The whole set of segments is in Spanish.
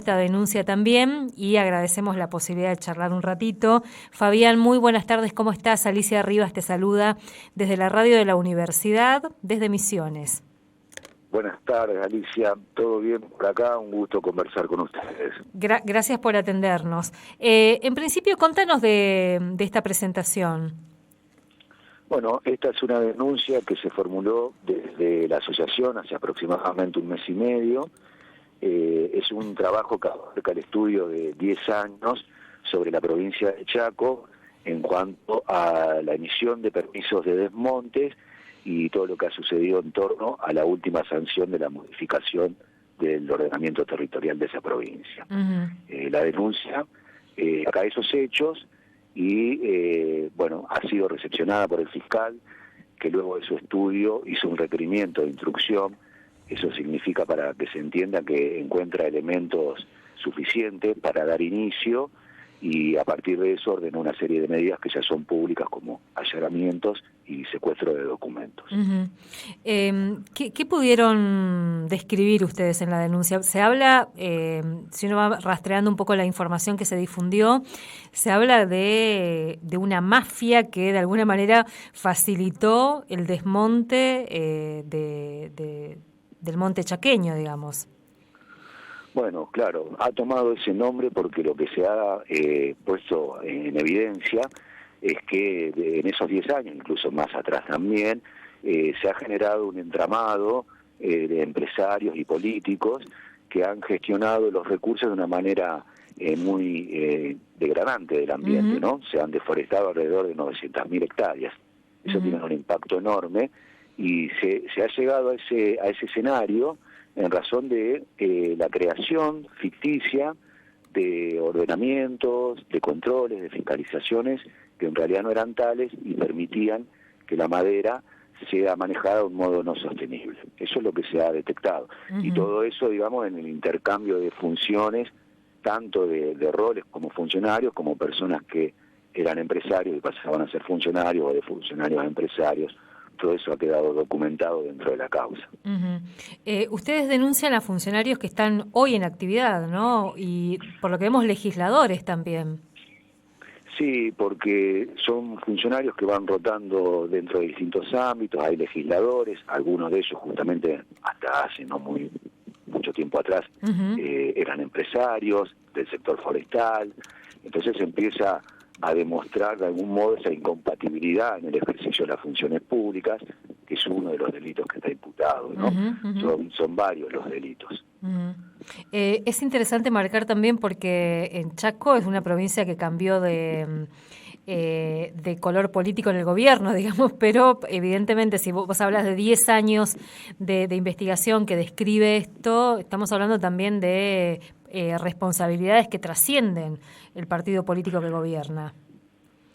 esta denuncia también y agradecemos la posibilidad de charlar un ratito. Fabián, muy buenas tardes, ¿cómo estás? Alicia Rivas te saluda desde la radio de la universidad, desde Misiones. Buenas tardes, Alicia. ¿Todo bien por acá? Un gusto conversar con ustedes. Gracias por atendernos. En principio, contanos de esta presentación. Bueno, esta es una denuncia que se formuló desde la asociación hace aproximadamente un mes y medio. Es un trabajo que abarca el estudio de 10 años sobre la provincia de Chaco en cuanto a la emisión de permisos de desmontes y todo lo que ha sucedido en torno a la última sanción de la modificación del ordenamiento territorial de esa provincia. La denuncia acá esos hechos y, bueno, ha sido recepcionada por el fiscal, que luego de su estudio hizo un requerimiento de instrucción. Eso significa, para que se entienda, que encuentra elementos suficientes para dar inicio y a partir de eso ordenó una serie de medidas que ya son públicas, como allanamientos y secuestro de documentos. ¿Qué pudieron describir ustedes en la denuncia? Se habla, si uno va rastreando un poco la información que se difundió, se habla de una mafia que de alguna manera facilitó el desmonte del monte chaqueño, digamos. Bueno, claro, ha tomado ese nombre porque lo que se ha puesto en evidencia es que en esos 10 años, incluso más atrás también, se ha generado un entramado de empresarios y políticos que han gestionado los recursos de una manera muy degradante del ambiente, ¿no? Se han deforestado alrededor de 900.000 hectáreas. Eso tiene un impacto enorme y se ha llegado a ese escenario en razón de la creación ficticia de ordenamientos, de controles, de fiscalizaciones que en realidad no eran tales y permitían que la madera sea manejada de un modo no sostenible. Eso es lo que se ha detectado. Y todo eso, digamos, en el intercambio de funciones, tanto de roles como funcionarios, como personas que eran empresarios y pasaban a ser funcionarios, o de funcionarios a empresarios. Todo eso ha quedado documentado dentro de la causa. Ustedes denuncian a funcionarios que están hoy en actividad, ¿no? Y por lo que vemos, legisladores también. Sí, porque son funcionarios que van rotando dentro de distintos ámbitos, hay legisladores, algunos de ellos justamente hasta hace no mucho tiempo atrás eran empresarios del sector forestal. Entonces se empieza a demostrar de algún modo esa incompatibilidad en el ejercicio de las funciones públicas, que es uno de los delitos que está imputado, ¿no? Son varios los delitos. Es interesante marcar también porque en Chaco es una provincia que cambió de color político en el gobierno, digamos, pero evidentemente si vos hablas de 10 años de investigación que describe esto, estamos hablando también de responsabilidades que trascienden el partido político que gobierna.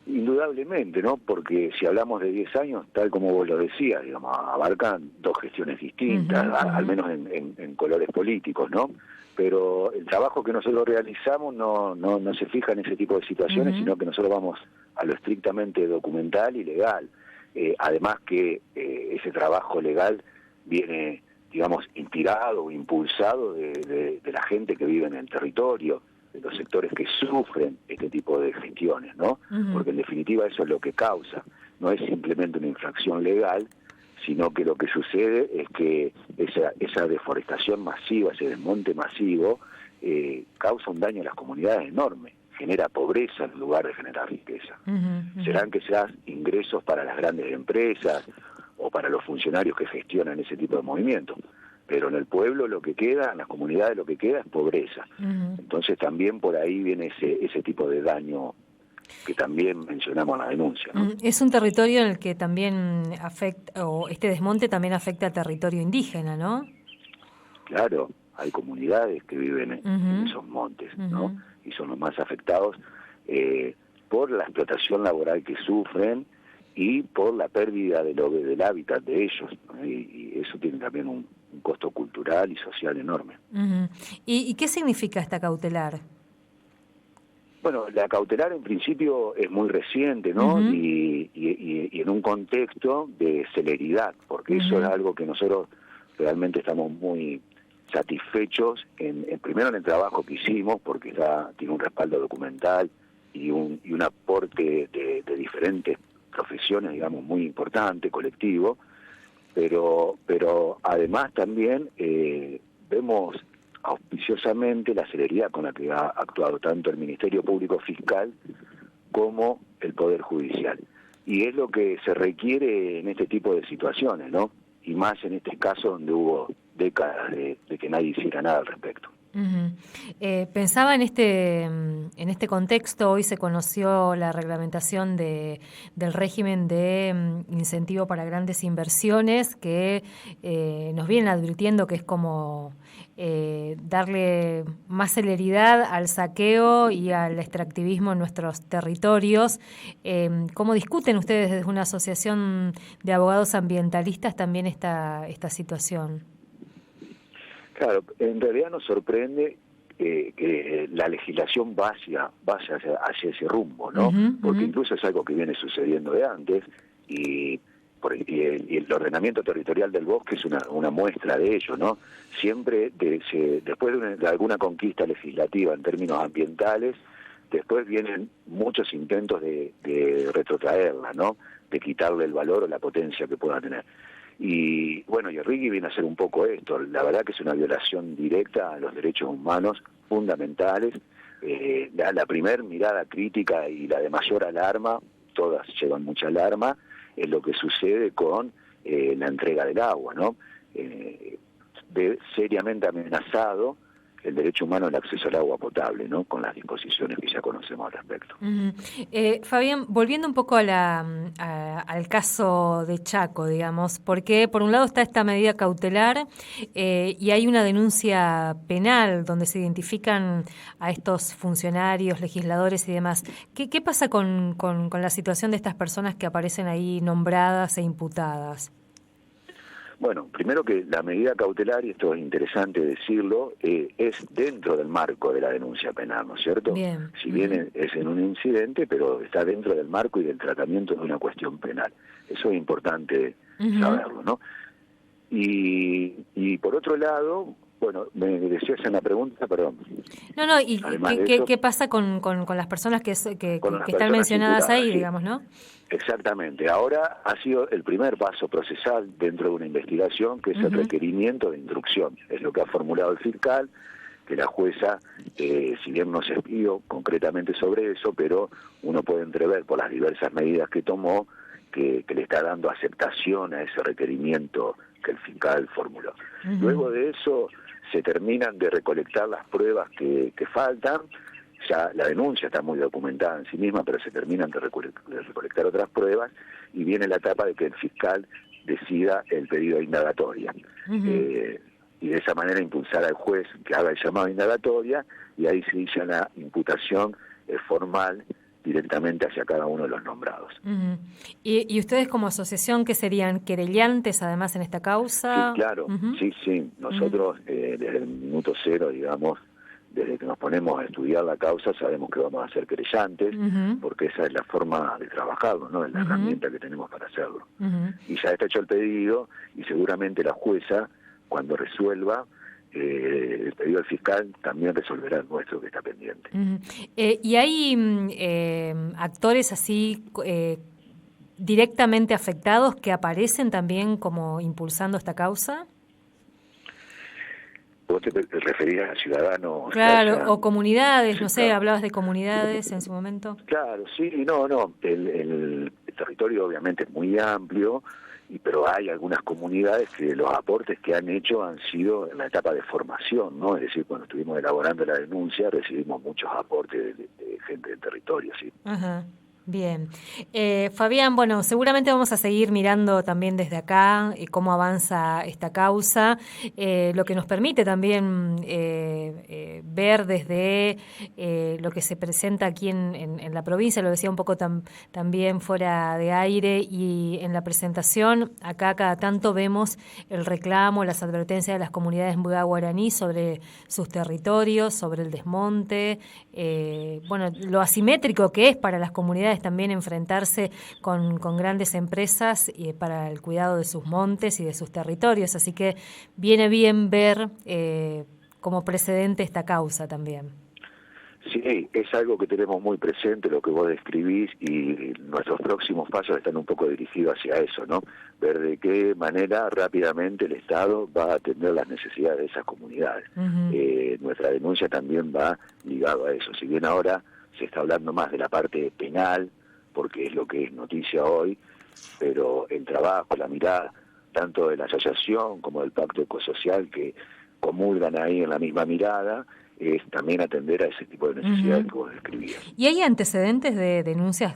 Indudablemente, ¿no? Porque si hablamos de 10 años, tal como vos lo decías, digamos, abarcan dos gestiones distintas, al menos en colores políticos, ¿no? Pero el trabajo que nosotros realizamos no se fija en ese tipo de situaciones, sino que nosotros vamos a lo estrictamente documental y legal. Además que ese trabajo legal viene, digamos, inspirado o impulsado de la gente que vive en el territorio, de los sectores que sufren este tipo de gestiones, ¿no? Porque en definitiva eso es lo que causa, no es simplemente una infracción legal, sino que lo que sucede es que esa deforestación masiva, ese desmonte masivo, causa un daño a las comunidades enorme, genera pobreza en lugar de generar riqueza. Serán que sean ingresos para las grandes empresas o para los funcionarios que gestionan ese tipo de movimientos, pero en el pueblo lo que queda, en las comunidades lo que queda es pobreza. Entonces también por ahí viene ese tipo de daño que también mencionamos en la denuncia, ¿no? Es un territorio en el que también afecta, o este desmonte también afecta al territorio indígena, ¿no? Claro, hay comunidades que viven en esos montes, ¿no? Y son los más afectados por la explotación laboral que sufren y por la pérdida del hábitat de ellos, ¿no? Y eso tiene también un costo cultural y social enorme. ¿Y qué significa esta cautelar? Bueno, la cautelar en principio es muy reciente, ¿no? Y en un contexto de celeridad, porque eso es algo que nosotros realmente estamos muy satisfechos primero en el trabajo que hicimos, porque tiene un respaldo documental y un aporte de diferentes profesiones, digamos, muy importante, colectivo, pero además también vemos auspiciosamente la celeridad con la que ha actuado tanto el Ministerio Público Fiscal como el Poder Judicial. Y es lo que se requiere en este tipo de situaciones, ¿no? Y más en este caso donde hubo décadas de que nadie hiciera nada al respecto. Uh-huh. Pensaba en este contexto. Hoy se conoció la reglamentación del régimen de incentivo para grandes inversiones que nos vienen advirtiendo que es como darle más celeridad al saqueo y al extractivismo en nuestros territorios. ¿Cómo discuten ustedes desde una asociación de abogados ambientalistas también esta situación? Claro, en realidad nos sorprende que la legislación vaya hacia ese rumbo, ¿no? Uh-huh, porque incluso es algo que viene sucediendo de antes y el ordenamiento territorial del bosque es una muestra de ello, ¿no? Siempre después de alguna conquista legislativa en términos ambientales, después vienen muchos intentos de retrotraerla, ¿no? De quitarle el valor o la potencia que pueda tener. Y bueno, y el RIGI viene a hacer un poco esto. La verdad que es una violación directa a los derechos humanos fundamentales. La primer mirada crítica y la de mayor alarma, todas llevan mucha alarma, es lo que sucede con la entrega del agua, ¿no? Seriamente amenazado el derecho humano al acceso al agua potable, ¿no? Con las disposiciones que ya conocemos al respecto. Uh-huh. Fabián, volviendo un poco al caso de Chaco, digamos, porque por un lado está esta medida cautelar y hay una denuncia penal donde se identifican a estos funcionarios, legisladores y demás. ¿Qué pasa con la situación de estas personas que aparecen ahí nombradas e imputadas? Bueno, primero que la medida cautelar, y esto es interesante decirlo, es dentro del marco de la denuncia penal, ¿no es cierto? Bien. Si bien es en un incidente, pero está dentro del marco y del tratamiento de una cuestión penal. Eso es importante saberlo, ¿no? Y por otro lado, bueno, me decías en la pregunta, perdón. No, ¿y qué pasa con las personas que están mencionadas ahí, sí, digamos, no? Exactamente. Ahora ha sido el primer paso procesal dentro de una investigación, que es el requerimiento de instrucción. Es lo que ha formulado el fiscal, que la jueza, si bien no se expidió concretamente sobre eso, pero uno puede entrever por las diversas medidas que tomó que le está dando aceptación a ese requerimiento que el fiscal formuló. Luego de eso se terminan de recolectar las pruebas que faltan. Ya la denuncia está muy documentada en sí misma, pero se terminan de recolectar otras pruebas y viene la etapa de que el fiscal decida el pedido de indagatoria. Y de esa manera impulsar al juez que haga el llamado de indagatoria y ahí se inicia la imputación formal directamente hacia cada uno de los nombrados. ¿Y ustedes como asociación qué serían? ¿Querellantes además en esta causa? Sí, claro, sí. Nosotros desde el minuto cero, digamos, desde que nos ponemos a estudiar la causa, sabemos que vamos a ser querellantes, porque esa es la forma de trabajarlo, ¿no? Es la herramienta que tenemos para hacerlo. Y ya está hecho el pedido, y seguramente la jueza, cuando resuelva el pedido del fiscal, también resolverá el nuestro que está pendiente. ¿Y hay actores así directamente afectados que aparecen también como impulsando esta causa? ¿Vos te referías a ciudadanos? Claro, o comunidades, sí, no sé, hablabas de comunidades en su momento. Claro, sí, no, el territorio obviamente es muy amplio, pero hay algunas comunidades que los aportes que han hecho han sido en la etapa de formación, ¿no? Es decir, cuando estuvimos elaborando la denuncia recibimos muchos aportes de gente del territorio, sí. Ajá. Bien. Fabián, bueno, seguramente vamos a seguir mirando también desde acá cómo avanza esta causa, lo que nos permite también ver desde lo que se presenta aquí en la provincia, lo decía un poco también fuera de aire, y en la presentación, acá cada tanto vemos el reclamo, las advertencias de las comunidades Mbuga guaraní sobre sus territorios, sobre el desmonte, bueno, lo asimétrico que es para las comunidades oportunidades también enfrentarse con grandes empresas para el cuidado de sus montes y de sus territorios. Así que viene bien ver como precedente esta causa también. Sí, es algo que tenemos muy presente, lo que vos describís, y nuestros próximos pasos están un poco dirigidos hacia eso, ¿no? Ver de qué manera rápidamente el Estado va a atender las necesidades de esas comunidades. Nuestra denuncia también va ligado a eso. Si bien ahora se está hablando más de la parte penal, porque es lo que es noticia hoy, pero el trabajo, la mirada, tanto de la asociación como del pacto ecosocial, que comulgan ahí en la misma mirada, es también atender a ese tipo de necesidades que vos describías. ¿Y hay antecedentes de denuncias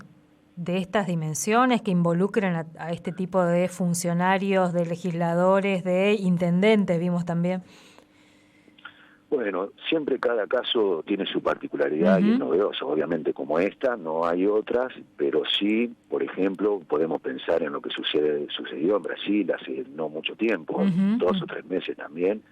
de estas dimensiones que involucran a este tipo de funcionarios, de legisladores, de intendentes, vimos también? Bueno, siempre cada caso tiene su particularidad y es novedoso. Obviamente como esta no hay otras, pero sí, por ejemplo, podemos pensar en lo que sucedió en Brasil hace no mucho tiempo, 2 o 3 meses también,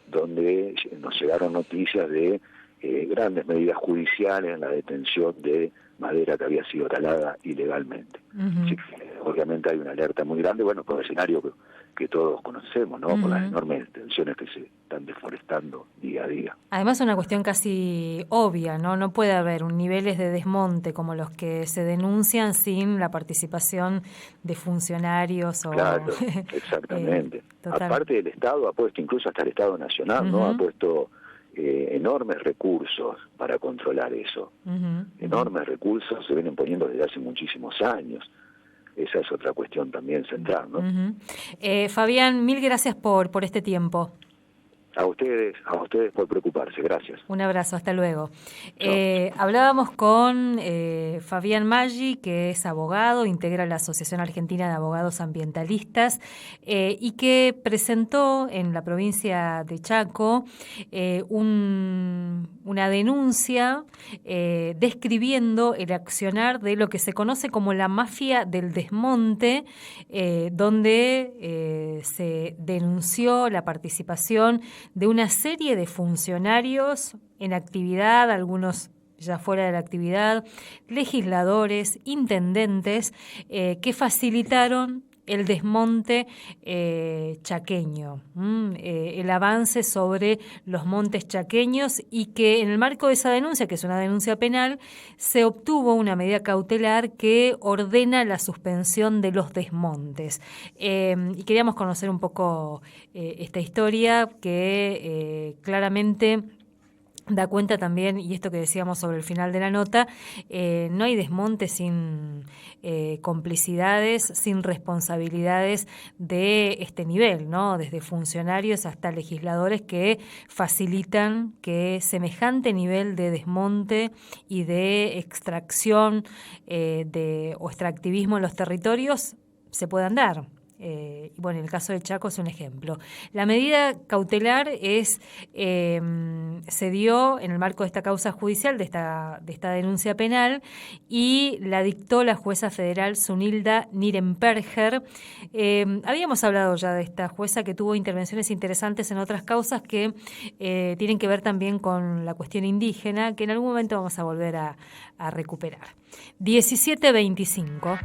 donde nos llegaron noticias de grandes medidas judiciales en la detención de madera que había sido talada ilegalmente. Así que, obviamente hay una alerta muy grande, bueno, por el escenario que todos conocemos, ¿no? Por las enormes tensiones que se están deforestando día a día. Además, una cuestión casi obvia, ¿no? No puede haber niveles de desmonte como los que se denuncian sin la participación de funcionarios o... Claro, exactamente. Aparte, el Estado ha puesto, incluso hasta el Estado Nacional, ¿no? Ha puesto enormes recursos para controlar eso. Enormes recursos se vienen poniendo desde hace muchísimos años. Esa es otra cuestión también central, ¿no? Fabián, mil gracias por este tiempo. A ustedes por preocuparse, gracias. Un abrazo, hasta luego. Hablábamos con Fabián Maggi, que es abogado, integra la Asociación Argentina de Abogados Ambientalistas y que presentó en la provincia de Chaco una denuncia describiendo el accionar de lo que se conoce como la mafia del desmonte, donde se denunció la participación de una serie de funcionarios en actividad, algunos ya fuera de la actividad, legisladores, intendentes, que facilitaron el desmonte chaqueño, el avance sobre los montes chaqueños, y que en el marco de esa denuncia, que es una denuncia penal, se obtuvo una medida cautelar que ordena la suspensión de los desmontes. Y queríamos conocer un poco esta historia que claramente da cuenta también, y esto que decíamos sobre el final de la nota, no hay desmonte sin complicidades, sin responsabilidades de este nivel, ¿no? Desde funcionarios hasta legisladores que facilitan que semejante nivel de desmonte y de extracción o extractivismo en los territorios se puedan dar. Y bueno, en el caso de Chaco es un ejemplo. La medida cautelar se dio en el marco de esta causa judicial, de esta denuncia penal, y la dictó la jueza federal Zunilda Nirenberger. Habíamos hablado ya de esta jueza que tuvo intervenciones interesantes en otras causas que tienen que ver también con la cuestión indígena, que en algún momento vamos a volver a recuperar. 17:25.